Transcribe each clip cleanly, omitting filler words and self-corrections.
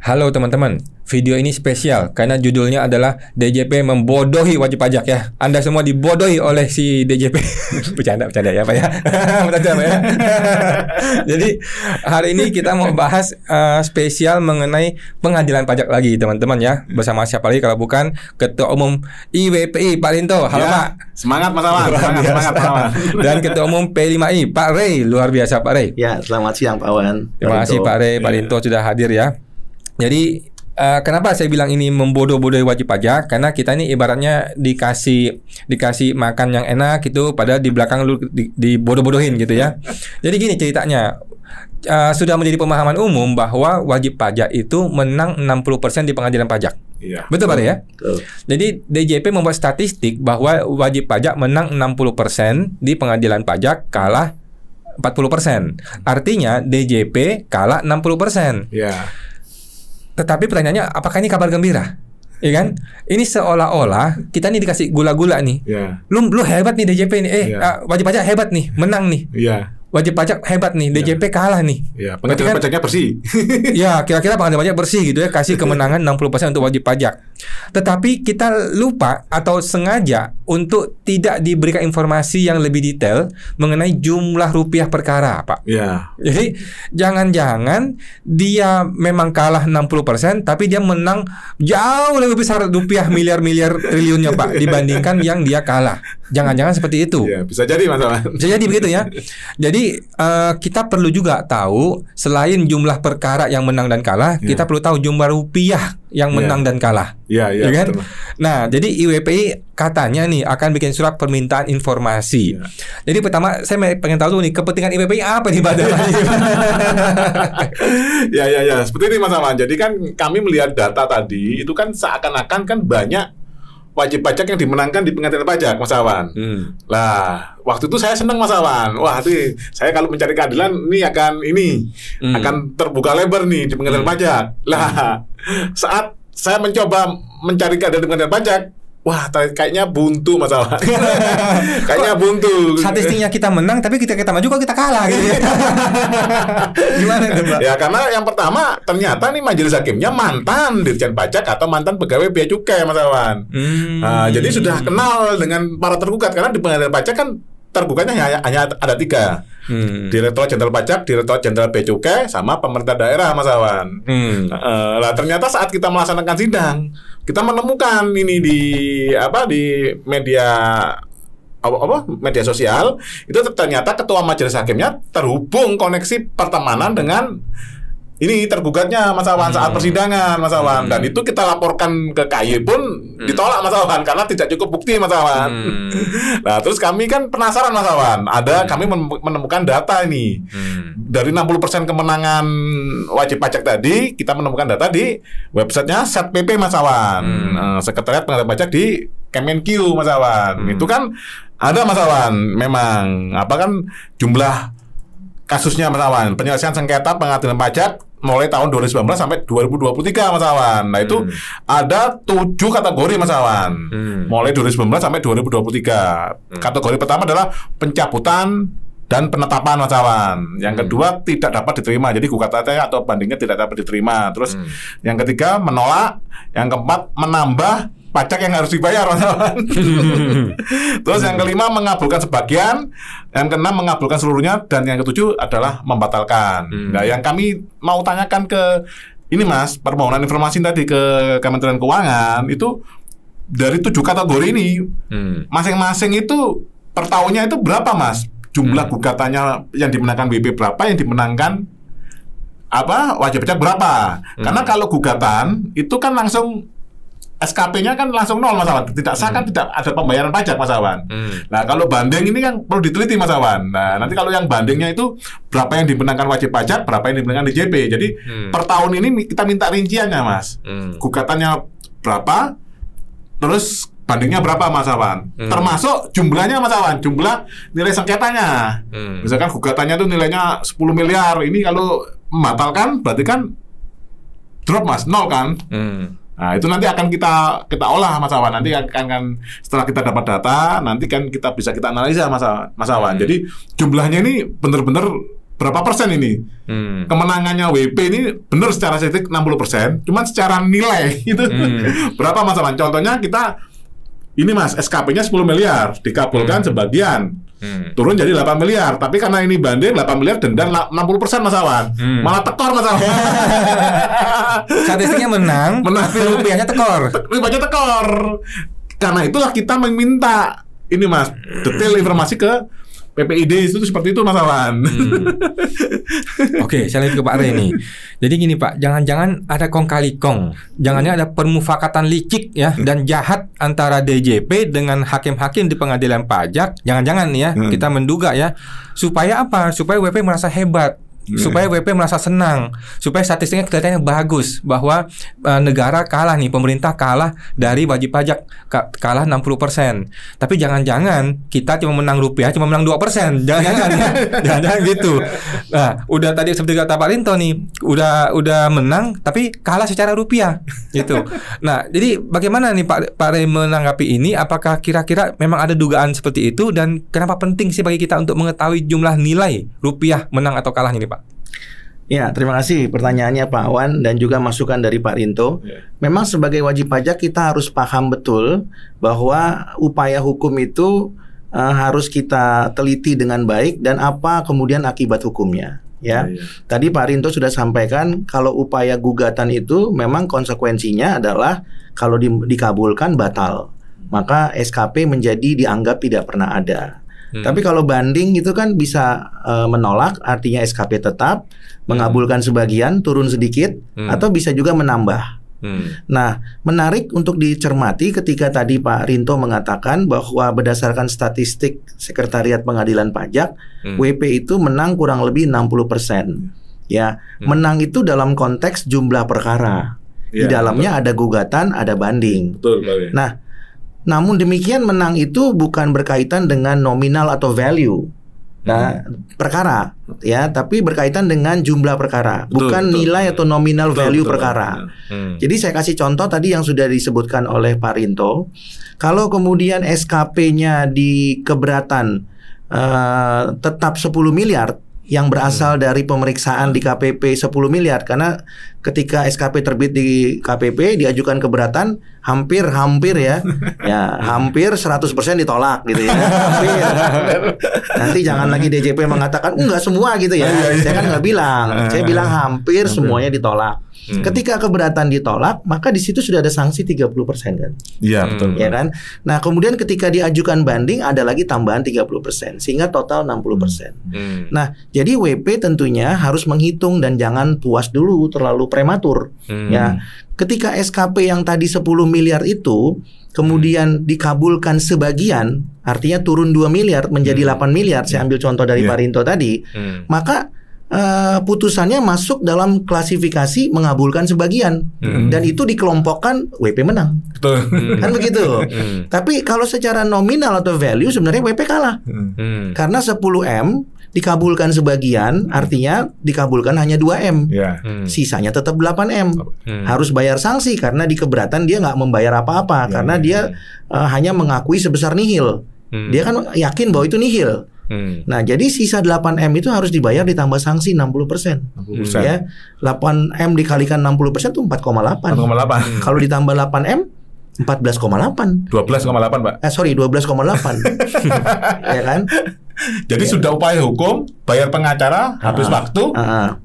Halo teman-teman, video ini spesial karena judulnya adalah DJP membodohi wajib pajak ya. Anda semua dibodohi oleh si DJP. Bercanda ya Pak ya. Bercanda Pak ya. Jadi hari ini kita mau bahas spesial mengenai pengadilan pajak lagi teman-teman ya. Bersama siapa lagi kalau bukan Ketua Umum IWPI Pak Rinto. Halo ya, Pak. Semangat Mas Awan. Semangat Pak Awan. Dan Ketua Umum P5I Pak Ray. Luar biasa Pak Ray. Ya, selamat siang Pak Awan. Terima kasih Pak Ray, Pak Rinto sudah hadir ya. Jadi kenapa saya bilang ini membodoh-bodohi wajib pajak? Karena kita ini ibaratnya dikasih makan yang enak gitu, padahal di belakang lu dibodoh-bodohin gitu ya. Jadi gini ceritanya, sudah menjadi pemahaman umum bahwa wajib pajak itu menang 60% di pengadilan pajak. Iya. Betul Pak ya? Betul. Jadi DJP membuat statistik bahwa wajib pajak menang 60% di pengadilan pajak, kalah 40%. Artinya DJP kalah 60%. Iya. Tetapi pertanyaannya, apakah ini kabar gembira? Iya kan? Ini seolah-olah kita nih dikasih gula-gula nih. Yeah. Lu hebat nih DJP nih. Wajib pajak hebat nih, menang nih. Iya. Wajib pajak hebat nih, DJP kalah nih. Iya, pengadilan pajaknya bersih. Ya, kira-kira pengadilan pajak bersih gitu ya, kasih kemenangan 60% untuk wajib pajak. Tetapi kita lupa atau sengaja untuk tidak diberikan informasi yang lebih detail mengenai jumlah rupiah perkara, Pak. Iya. Jadi jangan-jangan dia memang kalah 60%, tapi dia menang jauh lebih besar rupiah miliar-miliar triliunnya, Pak, dibandingkan yang dia kalah. Jangan-jangan seperti itu. Iya, bisa jadi Mas Awan. Bisa jadi begitu ya. Jadi kita perlu juga tahu selain jumlah perkara yang menang dan kalah, kita perlu tahu jumlah rupiah yang menang dan kalah. Iya, ya kan? Betul. Nah, jadi IWPI katanya nih akan bikin surat permintaan informasi. Ya. Jadi pertama saya pengen tahu nih kepentingan IWPI apa nih Badan? Ya. Seperti ini Mas Awan. Jadi kan kami melihat data tadi itu kan seakan-akan kan banyak wajib pajak yang dimenangkan di pengadilan pajak, Mas Awan. Lah, waktu itu saya senang Mas Awan. Wah, nanti saya kalau mencari keadilan ini akan terbuka lebar nih di pengadilan pajak. Lah, saat saya mencoba mencari keadilan di pengadilan pajak, wah, kayaknya buntu Mas Awan. Kayaknya buntu. Statistiknya kita menang, tapi kita maju kok kita kalah gitu ya. Gimana itu, Pak? Ya, karena yang pertama ternyata nih majelis hakimnya mantan dirjen pajak atau mantan pegawai bea cukai Mas Awan. Nah, jadi sudah kenal dengan para tergugat karena di pengadilan pajak kan tergugatnya hanya ada 3. Direktorat Jenderal Pajak, Direktorat Jenderal Bea Cukai, sama pemerintah daerah Mas Awan. Lah ternyata saat kita melaksanakan sidang, kita menemukan ini di media media sosial itu ternyata ketua majelis hakimnya terhubung koneksi pertemanan dengan ini tergugatnya Mas Awan saat persidangan Mas Awan, dan itu kita laporkan ke KY pun ditolak Mas Awan karena tidak cukup bukti Mas Awan. Nah, terus kami kan penasaran Mas Awan, kami menemukan data ini dari 60% kemenangan wajib pajak tadi, kita menemukan data di websitenya SatPP Mas Awan, Sekretariat Pengadilan Pajak di Kemenq Mas Awan. Itu kan ada Mas Awan, memang jumlah kasusnya Mas Awan, penyelesaian sengketa pengadilan pajak mulai tahun 2019 sampai 2023 Mas Awan. Nah, itu ada 7 kategori Mas Awan. Mulai 2019 sampai 2023. Kategori pertama adalah pencabutan dan penetapan Mas Awan. Yang kedua tidak dapat diterima. Jadi gugatannya atau bandingnya tidak dapat diterima. Terus yang ketiga menolak, yang keempat menambah pajak yang harus dibayar, Mas Awan. Terus yang kelima mengabulkan sebagian, yang keenam mengabulkan seluruhnya, dan yang ketujuh adalah membatalkan. Nah, yang kami mau tanyakan ke ini Mas, permohonan informasi tadi ke Kementerian Keuangan itu dari 7 kategori ini, masing-masing itu per tahunnya itu berapa Mas? Jumlah gugatannya yang dimenangkan WP berapa, yang dimenangkan wajib pajak berapa? Karena kalau gugatan itu kan langsung SKP-nya kan langsung 0 Mas Awan, tidak sah kan tidak ada pembayaran pajak Mas Awan. Nah, kalau banding ini kan perlu diteliti Mas Awan. Nah, nanti kalau yang bandingnya itu berapa yang dimenangkan wajib pajak, berapa yang dimenangkan DJP. Jadi per tahun ini kita minta rinciannya Mas. Gugatannya berapa, terus bandingnya berapa Mas Awan. Termasuk jumlahnya Mas Awan, jumlah nilai sengketanya. Misalkan gugatannya itu nilainya 10 miliar, ini kalau membatalkan berarti kan drop Mas, 0 kan. Nah, itu nanti akan kita olah Mas Awan. Nanti akan setelah kita dapat data, nanti kan kita analisa Mas Awan. Jadi jumlahnya ini benar-benar berapa persen ini kemenangannya WP ini benar secara statistik 60%, cuman secara nilai itu berapa Mas Awan? Contohnya kita ini Mas, SKP-nya 10 miliar dikabulkan sebagian, turun jadi 8 miliar, tapi karena ini banding 8 miliar denda 60% Mas Awan, malah tekor Mas Awan. Statistiknya menang, tapi rupiahnya tekor. Rupiahnya tekor. Karena itulah kita meminta ini Mas, detail informasi ke PPID itu seperti itu Mas Awan. Oke, saya lanjut ke Pak Rey nih. Jadi gini Pak, jangan-jangan ada kong kali kong, jangannya ada permufakatan licik ya dan jahat antara DJP dengan hakim-hakim di pengadilan pajak. Jangan-jangan ya, kita menduga ya, supaya apa? Supaya WP merasa hebat. Supaya WP merasa senang, supaya statistiknya kelihatannya bagus bahwa negara kalah nih, pemerintah kalah dari wajib pajak, kalah 60%. Tapi jangan-jangan kita cuma menang rupiah, cuma menang 2%. Jangan-jangan ya. Jangan-jangan gitu. Nah, udah tadi seperti kata Pak Rinto nih, udah menang tapi kalah secara rupiah gitu. Nah, jadi bagaimana nih Pak Rey menanggapi ini? Apakah kira-kira memang ada dugaan seperti itu, dan kenapa penting sih bagi kita untuk mengetahui jumlah nilai rupiah menang atau kalahnya nih Pak? Ya, terima kasih pertanyaannya Pak Wan dan juga masukan dari Pak Rinto. Memang sebagai wajib pajak kita harus paham betul bahwa upaya hukum itu harus kita teliti dengan baik dan apa kemudian akibat hukumnya. Ya, tadi Pak Rinto sudah sampaikan kalau upaya gugatan itu memang konsekuensinya adalah kalau dikabulkan batal, maka SKP menjadi dianggap tidak pernah ada. Tapi kalau banding itu kan bisa menolak, artinya SKP tetap, mengabulkan sebagian, turun sedikit, atau bisa juga menambah. Nah, menarik untuk dicermati ketika tadi Pak Rinto mengatakan bahwa berdasarkan statistik Sekretariat Pengadilan Pajak, WP itu menang kurang lebih 60%. Ya, menang itu dalam konteks jumlah perkara. Di dalamnya ada gugatan, ada banding. Nah, namun demikian menang itu bukan berkaitan dengan nominal atau value perkara ya, tapi berkaitan dengan jumlah perkara, bukan nilai atau nominal value perkara. Jadi saya kasih contoh tadi yang sudah disebutkan oleh Pak Rinto. Kalau kemudian SKP-nya di keberatan tetap 10 miliar yang berasal dari pemeriksaan di KPP 10 miliar, karena ketika SKP terbit di KPP diajukan keberatan hampir ya hampir 100% ditolak gitu ya. Hampir. Nanti jangan lagi DJP mengatakan enggak semua gitu ya. Saya kan nggak bilang, saya bilang hampir semuanya ditolak. Ketika keberatan ditolak, maka di situ sudah ada sanksi 30% kan? Iya, betul. Ya kan? Nah, kemudian ketika diajukan banding ada lagi tambahan 30%, sehingga total 60%. Nah, jadi WP tentunya harus menghitung dan jangan puas dulu terlalu prematur. Ya. Ketika SKP yang tadi 10 miliar itu kemudian dikabulkan sebagian, artinya turun 2 miliar menjadi 8 miliar, saya ambil contoh dari Pak Rinto tadi, maka putusannya masuk dalam klasifikasi mengabulkan sebagian, dan itu dikelompokkan WP menang. Kan begitu. Tapi kalau secara nominal atau value sebenarnya WP kalah. Karena 10M dikabulkan sebagian, artinya dikabulkan hanya 2M. Sisanya tetap 8M. Harus bayar sanksi karena di keberatan dia nggak membayar apa-apa, karena dia hanya mengakui sebesar nihil. Dia kan yakin bahwa itu nihil. Nah, jadi sisa 8M itu harus dibayar ditambah sanksi 60%. Ya. 8M dikalikan 60% itu 4,8. Kalau ditambah 8M 14,8. 12,8, Pak. Sorry, 12,8. Ya kan? Jadi sudah upaya hukum, bayar pengacara, habis waktu,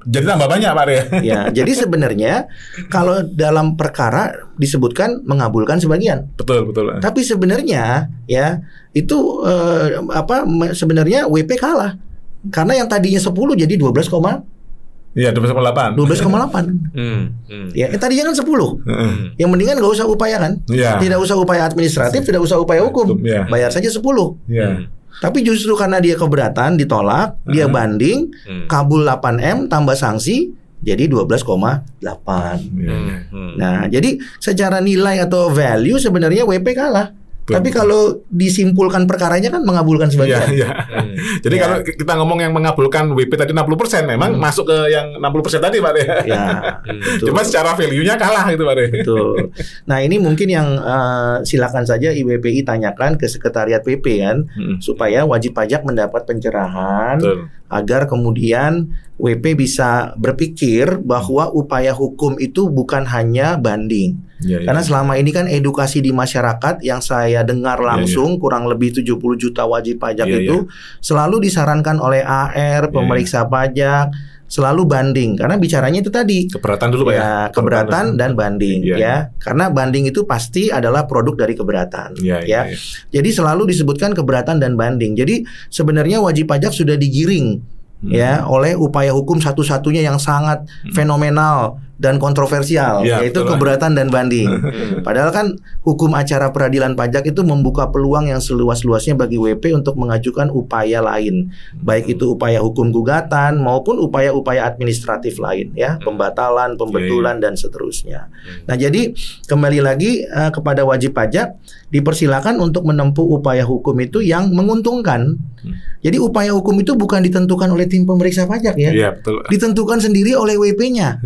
jadi tambah banyak, Pak Rey. Ya, jadi sebenarnya kalau dalam perkara disebutkan mengabulkan sebagian. Betul. Tapi sebenarnya ya itu sebenarnya WP kalah. Karena yang tadinya 10 jadi 12,8. Iya, 12,8. 12,8. Ya, tadinya kan 10. Yang mendingan nggak usah upaya kan? Tidak usah upaya administratif, tidak usah upaya hukum. Bayar saja 10. Tapi justru karena dia keberatan, ditolak, dia banding, kabul 8M tambah sanksi, jadi 12,8. Nah, jadi secara nilai atau value sebenarnya WP kalah. Tapi kalau disimpulkan perkaranya kan mengabulkan sebagian. Jadi kalau kita ngomong yang mengabulkan WP tadi 60%, memang masuk ke yang 60% tadi, Pak Rey. Cuma secara value-nya kalah gitu, Pak Rey. Betul. Nah, ini mungkin yang silakan saja IWPI tanyakan ke Sekretariat PP kan, supaya wajib pajak mendapat pencerahan agar kemudian WP bisa berpikir bahwa upaya hukum itu bukan hanya banding. Karena selama ini kan edukasi di masyarakat yang saya dengar langsung kurang lebih 70 juta wajib pajak itu selalu disarankan oleh AR, pemeriksa pajak, selalu banding, karena bicaranya itu tadi keberatan dulu Pak ya, keberatan dan banding karena banding itu pasti adalah produk dari keberatan jadi selalu disebutkan keberatan dan banding. Jadi sebenarnya wajib pajak sudah digiring oleh upaya hukum satu-satunya yang sangat fenomenal dan kontroversial, yaitu keberatan dan banding. Padahal kan hukum acara peradilan pajak itu membuka peluang yang seluas-luasnya bagi WP untuk mengajukan upaya lain, baik itu upaya hukum gugatan maupun upaya-upaya administratif lain, pembatalan, pembetulan dan seterusnya. Nah, jadi kembali lagi kepada wajib pajak dipersilakan untuk menempuh upaya hukum itu yang menguntungkan. Jadi upaya hukum itu bukan ditentukan oleh tim pemeriksa pajak ditentukan sendiri oleh WP-nya.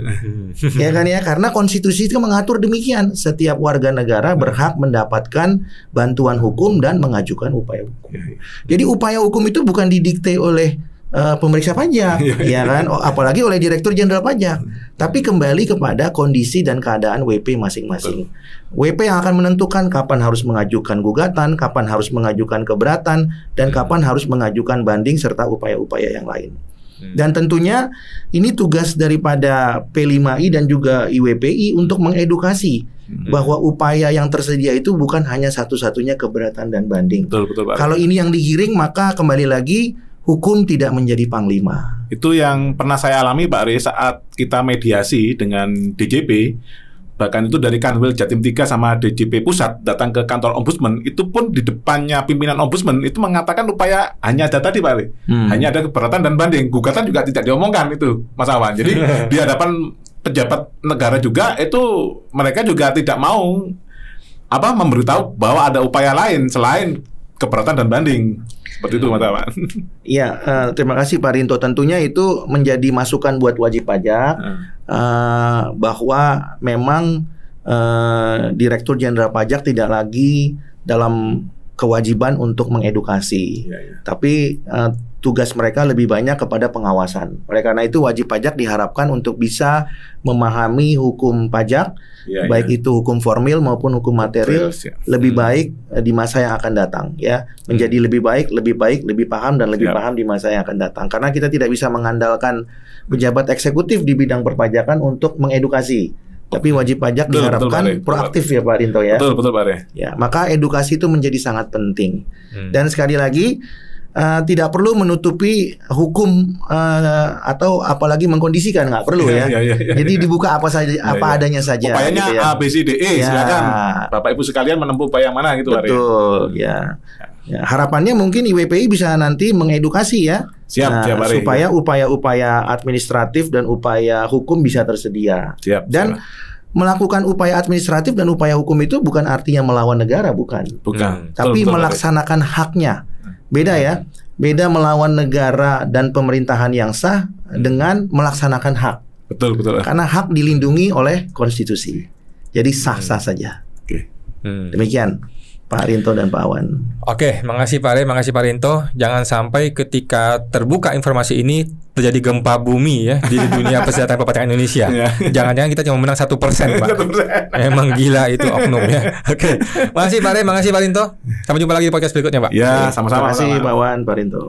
Ya kan ya, karena konstitusi itu mengatur demikian, setiap warga negara berhak mendapatkan bantuan hukum dan mengajukan upaya hukum. Jadi upaya hukum itu bukan didikte oleh pemeriksa pajak, ya kan, apalagi oleh Direktur Jenderal Pajak, tapi kembali kepada kondisi dan keadaan WP masing-masing. WP yang akan menentukan kapan harus mengajukan gugatan, kapan harus mengajukan keberatan, dan kapan harus mengajukan banding serta upaya-upaya yang lain. Dan tentunya ini tugas daripada P5I dan juga IWPI untuk mengedukasi bahwa upaya yang tersedia itu bukan hanya satu-satunya keberatan dan banding. Betul, Pak. Kalau ini yang digiring, maka kembali lagi hukum tidak menjadi panglima. Itu yang pernah saya alami Pak Re saat kita mediasi dengan DJP. Bahkan itu dari Kanwil Jatim 3 sama DJP Pusat datang ke kantor Ombudsman, itu pun di depannya pimpinan Ombudsman itu mengatakan upaya hanya ada tadi Pak Re, hanya ada keberatan dan banding. Gugatan juga tidak diomongkan itu Mas Awan. Jadi di hadapan pejabat negara juga itu mereka juga tidak mau memberitahu bahwa ada upaya lain selain keberatan dan banding. Seperti itu Mas Awan. Iya, terima kasih Pak Rinto. Tentunya itu menjadi masukan buat wajib pajak bahwa memang Direktur Jenderal Pajak tidak lagi dalam kewajiban untuk mengedukasi, tapi tugas mereka lebih banyak kepada pengawasan. Oleh karena itu wajib pajak diharapkan untuk bisa memahami hukum pajak, baik itu hukum formil maupun hukum material, lebih baik di masa yang akan datang, menjadi lebih baik, lebih paham dan lebih paham di masa yang akan datang. Karena kita tidak bisa mengandalkan pejabat eksekutif di bidang perpajakan untuk mengedukasi, tapi wajib pajak diharapkan proaktif ya Pak Rinto ya. Betul Pak Re. Ya, maka edukasi itu menjadi sangat penting. Dan sekali lagi tidak perlu menutupi hukum atau apalagi mengkondisikan, nggak perlu Jadi dibuka apa saja, apa adanya saja. Upayanya gitu A, B, C, D, E, silakan Bapak Ibu sekalian menempuh upaya yang mana gitu Pak Re. Betul ya. Harapannya mungkin IWPI bisa nanti mengedukasi supaya upaya-upaya administratif dan upaya hukum bisa tersedia. Dan melakukan upaya administratif dan upaya hukum itu bukan artinya melawan negara, bukan. Tapi melaksanakan haknya. Beda beda melawan negara dan pemerintahan yang sah dengan melaksanakan hak. Betul. Karena hak dilindungi oleh konstitusi. Jadi sah-sah saja. Demikian Pak Rinto dan Pak Awan. Oke, makasih Pak Re, makasih Pak Rinto. Jangan sampai ketika terbuka informasi ini terjadi gempa bumi di dunia kesehatan perpajakan Indonesia. Jangan-jangan kita cuma menang 1% Pak. Emang gila itu oknum Oke, makasih Pak Re, makasih Pak Rinto. Sampai jumpa lagi di podcast berikutnya Pak. Sama-sama. Terima kasih Pak Awan, Pak Rinto.